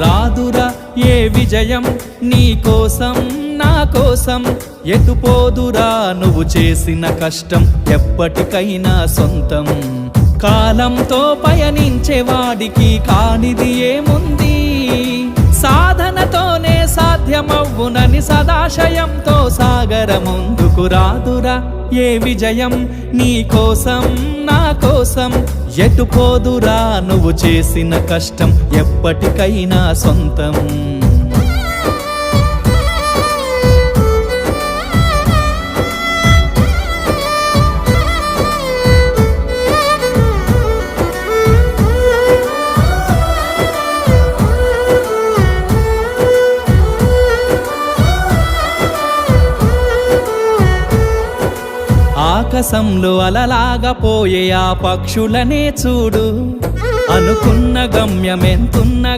రాదురా ఏ విజయం నీ కోసం నా కోసం, ఎటుపోదురా నువ్వు చేసిన కష్టం ఎప్పటికైనా సొంతం. కాలంతో పయనించే వాడికి కానిది ఏముంది, సాధనతోనే సాధ్యమవ్వునని సదాశయంతో సాగర ముందుకు. రాదురా ఏ విజయం నీ కోసం నా కోసం, ఎటుపోదురా నువ్వు చేసిన కష్టం ఎప్పటికైనా సొంతం. ఆకాశంలో అలలాగా పోయే ఆ పక్షులనే చూడు, అనుకున్న గమ్యమెంతున్న